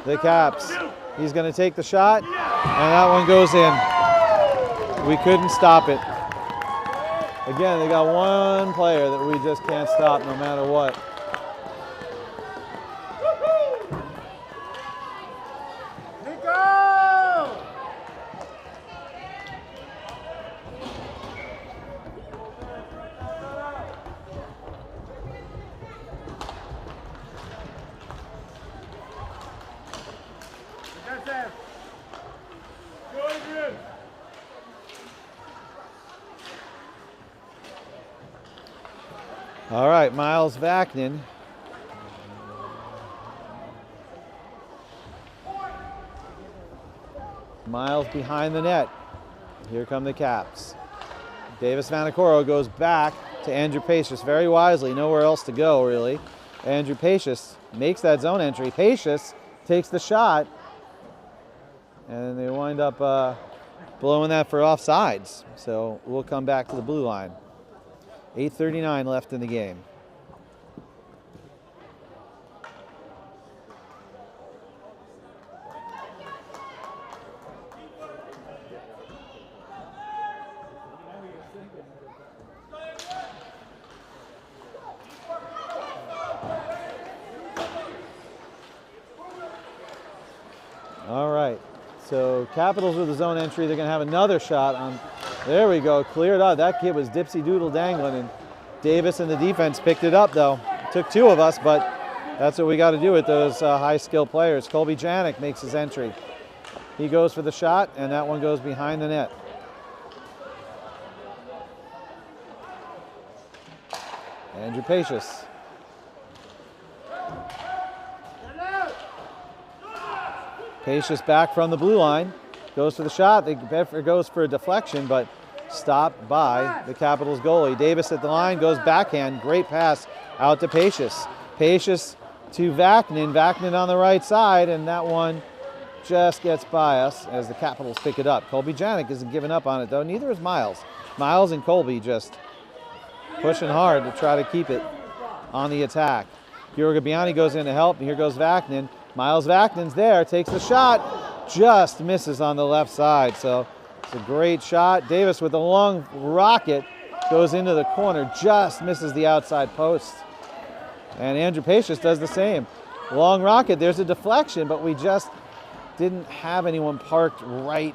S1: the Caps. He's going to take the shot, and that one goes in. We couldn't stop it. Again, they got one player that we just can't stop no matter what. All right, Miles Vaknin. Miles behind the net. Here come the Caps. Davis Vanacoro goes back to Andrew Pacious very wisely. Nowhere else to go, really. Andrew Pacious makes that zone entry. Pacious takes the shot, and they wind up blowing that for offsides. So we'll come back to the blue line. 8:39 left in the game. All right, so Capitals with the zone entry. They're going to have another shot on. There we go, cleared out. That kid was dipsy doodle dangling, and Davis and the defense picked it up though. It took two of us, but that's what we got to do with those high skill players. Colby Janik makes his entry. He goes for the shot, and that one goes behind the net. Andrew Pacious. Pacious back from the blue line. Goes for the shot. Bedford goes for a deflection, but stopped by the Capitals goalie. Davis at the line, goes backhand. Great pass out to Pacious. Pacious to Vaknin. Vaknin on the right side, and that one just gets by us as the Capitals pick it up. Colby Janik isn't giving up on it, though. Neither is Miles. Miles and Colby just pushing hard to try to keep it on the attack. Georg Biani goes in to help, and here goes Vaknin. Miles Vaknin's there, takes the shot, just misses on the left side. So it's a great shot. Davis with a long rocket goes into the corner, just misses the outside post. And Andrew Pacious does the same. Long rocket, there's a deflection, but we just didn't have anyone parked right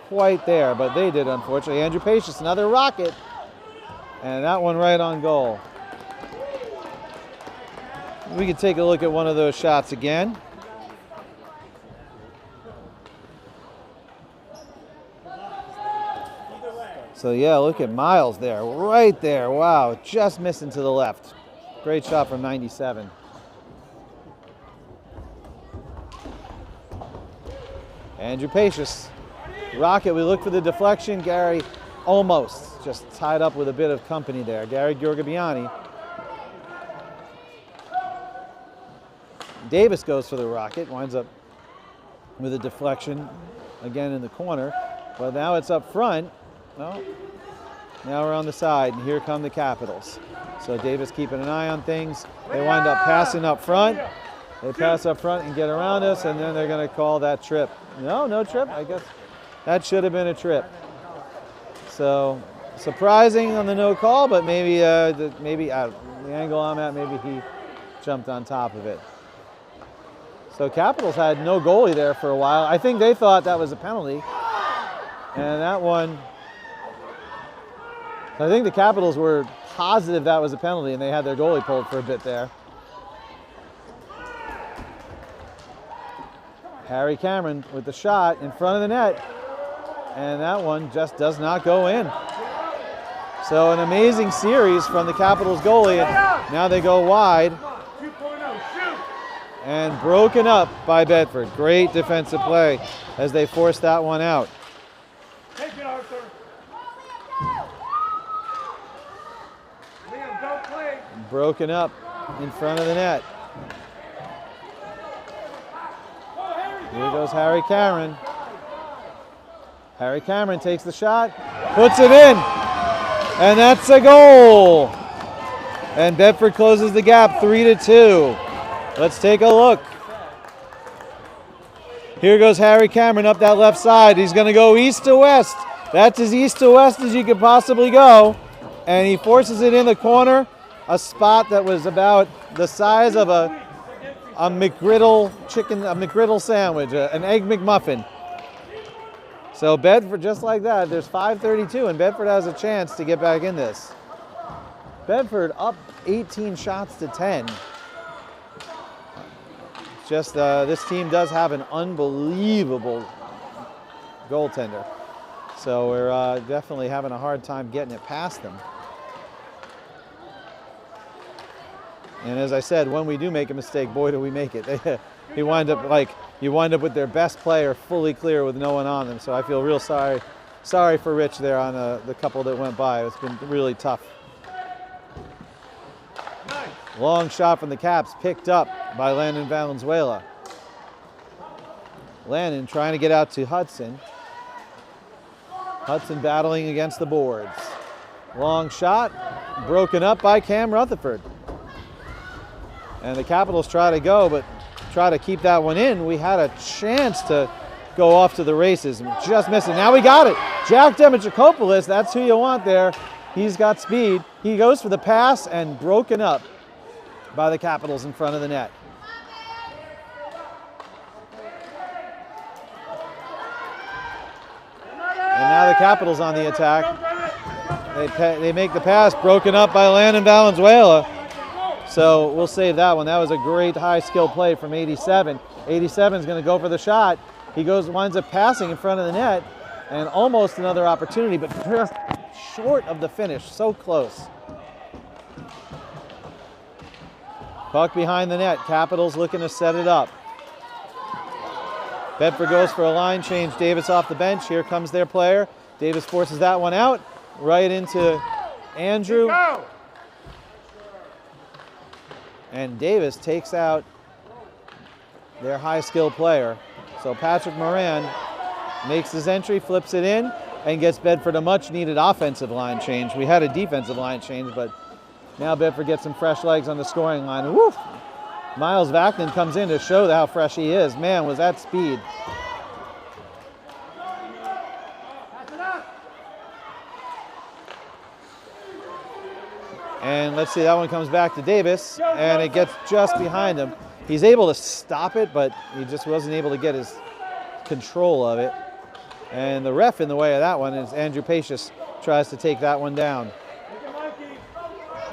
S1: quite there, but they did, unfortunately. Andrew Pacious, another rocket, and that one right on goal. We can take a look at one of those shots again. So yeah, look at Miles there, right there. Wow, just missing to the left. Great shot from 97. Andrew Pacious. Rocket, we look for the deflection. Gary almost just tied up with a bit of company there. Gary Giorgabiani. Davis goes for the rocket, winds up with a deflection again in the corner. But now it's up front. Well, now we're on the side, and here come the Capitals. So Davis keeping an eye on things. They wind up passing up front. They pass up front and get around us, and then they're going to call that trip. No trip. I guess that should have been a trip. So surprising on the no call, but maybe the angle I'm at, maybe he jumped on top of it. So Capitals had no goalie there for a while. I think they thought that was a penalty, and that one. I think the Capitals were positive that was a penalty, and they had their goalie pulled for a bit there. Harry Cameron with the shot in front of the net. And that one just does not go in. So an amazing series from the Capitals goalie. And now they go wide.
S2: 2.0, shoot!
S1: And broken up by Bedford. Great defensive play as they force that one out.
S2: Take it, Arthur. Liam, don't play.
S1: Broken up in front of the net. Here goes Harry Cameron. Harry Cameron takes the shot, puts it in, and that's a goal. And Bedford closes the gap 3-2. Let's take a look. Here goes Harry Cameron up that left side. He's going to go east to west. That's as east to west as you could possibly go. And he forces it in the corner, a spot that was about the size of a McGriddle sandwich, an egg McMuffin. So Bedford, just like that, there's 5:32, and Bedford has a chance to get back in this. Bedford up 18 shots to 10. It's just this team does have an unbelievable goaltender. So we're definitely having a hard time getting it past them. And as I said, when we do make a mistake, boy, do we make it. You wind up with their best player fully clear with no one on them. So I feel real sorry for Rich there on the couple that went by. It's been really tough. Long shot from the Caps, picked up by Landon Valenzuela. Landon trying to get out to Hudson. Hudson battling against the boards. Long shot, broken up by Cam Rutherford. And the Capitals try to keep that one in. We had a chance to go off to the races and just missed it. Now we got it. Jack Demichakopoulos, that's who you want there. He's got speed. He goes for the pass and broken up by the Capitals in front of the net. And now the Capitals on the attack. They make the pass, broken up by Landon Valenzuela. So we'll save that one. That was a great high skill play from 87. 87 is going to go for the shot. He winds up passing in front of the net, and almost another opportunity, but just short of the finish. So close. Puck behind the net. Capitals looking to set it up. Bedford goes for a line change. Davis off the bench. Here comes their player. Davis forces that one out right into Andrew. And Davis takes out their high skill player. So Patrick Moran makes his entry, flips it in, and gets Bedford a much needed offensive line change. We had a defensive line change, but now Bedford gets some fresh legs on the scoring line. Woo! Miles Vacnan comes in to show how fresh he is. Man, was that speed. And let's see, that one comes back to Davis, and it gets just behind him. He's able to stop it, but he just wasn't able to get his control of it. And the ref in the way of that one is Andrew Pacius, tries to take that one down.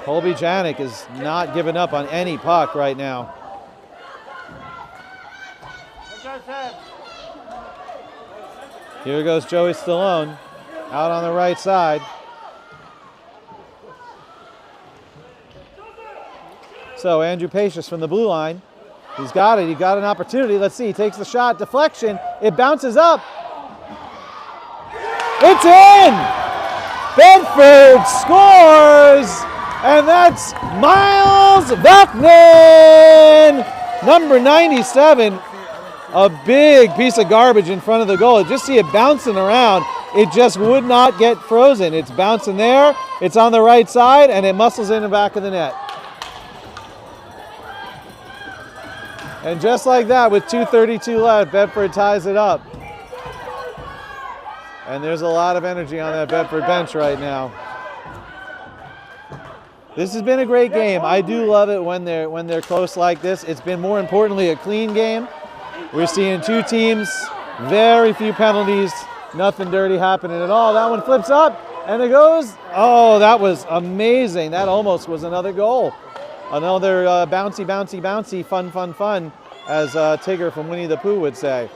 S1: Colby Janik is not giving up on any puck right now. Here goes Joey Stallone out on the right side. So Andrew Pacius from the blue line. He's got it. He got an opportunity. Let's see. He takes the shot. Deflection. It bounces up. It's in! Bedford scores! And that's Miles Vacnan! Number 97. A big piece of garbage in front of the goal. Just see it bouncing around. It just would not get frozen. It's bouncing there. It's on the right side, and it muscles in the back of the net. And just like that, with 2:32 left, Bedford ties it up. And there's a lot of energy on that Bedford bench right now. This has been a great game. I do love it when they're close like this. It's been, more importantly, a clean game. We're seeing two teams, very few penalties, nothing dirty happening at all. That one flips up, and it goes. Oh, that was amazing. That almost was another goal. Another bouncy, fun. as Tigger from Winnie the Pooh would say.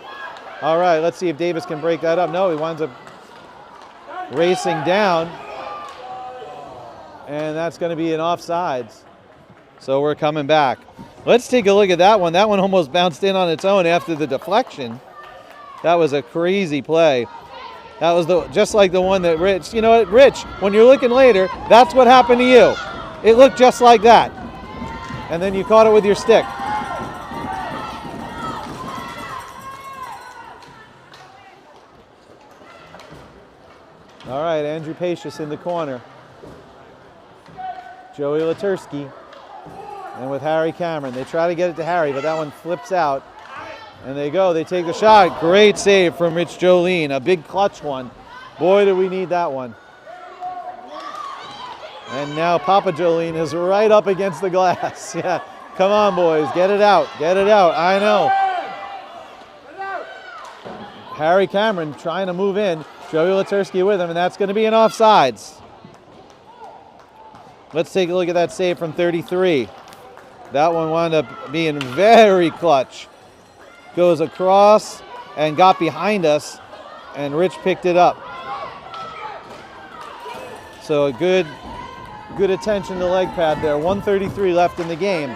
S1: All right, let's see if Davis can break that up. No, he winds up racing down, and that's going to be an offsides. So we're coming back. Let's take a look at that one. That one almost bounced in on its own after the deflection. That was a crazy play. That was just like the one that Rich, you know what, Rich, when you're looking later, that's what happened to you. It looked just like that. And then you caught it with your stick. All right, Andrew Pacious in the corner. Joey Latursky. And with Harry Cameron. They try to get it to Harry, but that one flips out. And they go, they take the shot. Great save from Rich Jolene, a big clutch one. Boy, do we need that one. And now Papa Jolene is right up against the glass. Yeah, come on, boys, get it out, get it out. I know. Harry Cameron trying to move in. Joey Latursky with him, and that's going to be an offsides. Let's take a look at that save from 33. That one wound up being very clutch. Goes across and got behind us, and Rich picked it up. So a good attention to leg pad there. 1:33 left in the game.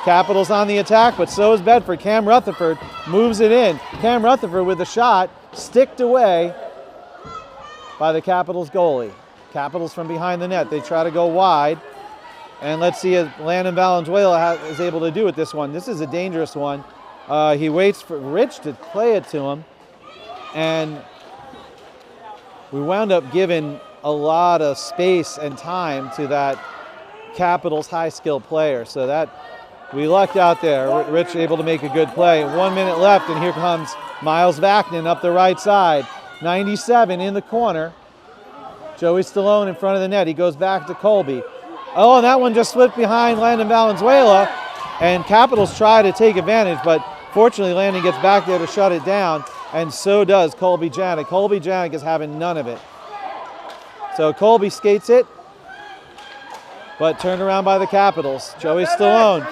S1: Capitals on the attack, but so is Bedford. Cam Rutherford moves it in. Cam Rutherford with the shot, sticked away by the Capitals goalie. Capitals from behind the net. They try to go wide. And let's see if Landon Valenzuela is able to do it this one. This is a dangerous one. He waits for Rich to play it to him. And we wound up giving a lot of space and time to that Capitals high skill player. So that we lucked out there. Rich able to make a good play. 1 minute left, and here comes Miles Vaknin up the right side. 97 in the corner. Joey Stallone in front of the net. He goes back to Colby. Oh, and that one just slipped behind Landon Valenzuela, and Capitals try to take advantage, but fortunately Landon gets back there to shut it down, and so does Colby Janik. Colby Janik is having none of it. So Colby skates it, but turned around by the Capitals. Joey Stallone.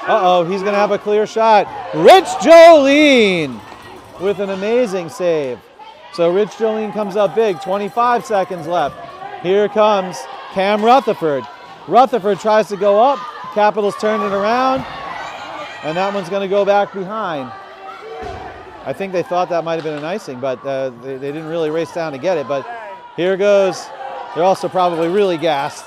S1: Uh-oh, he's going to have a clear shot. Rich Jolene with an amazing save. So Rich Jolene comes up big, 25 seconds left. Here comes Cam Rutherford. Rutherford tries to go up. Capitals turn it around, and that one's going to go back behind. I think they thought that might have been an icing, but they didn't really race down to get it. But here goes. They're also probably really gassed.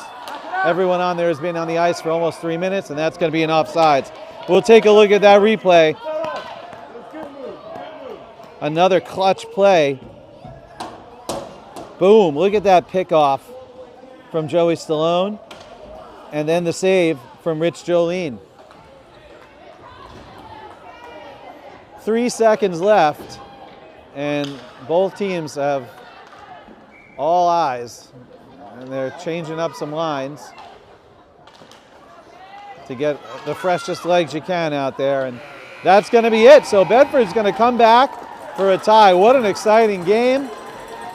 S1: Everyone on there has been on the ice for almost 3 minutes, and that's going to be an offsides. We'll take a look at that replay. Another clutch play. Boom, look at that pickoff from Joey Stallone. And then the save from Rich Jolene. 3 seconds left, and both teams have all eyes, and they're changing up some lines to get the freshest legs you can out there, and that's going to be it. So Bedford's going to come back for a tie. What an exciting game.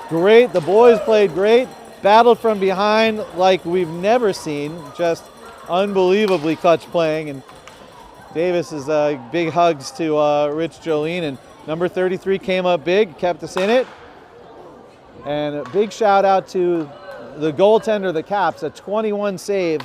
S1: Great, the boys played great, battled from behind like we've never seen, just unbelievably clutch playing. And Davis's big hugs to Rich Jolene, and number 33 came up big, kept us in it. And a big shout out to the goaltender of the Caps, a 21 save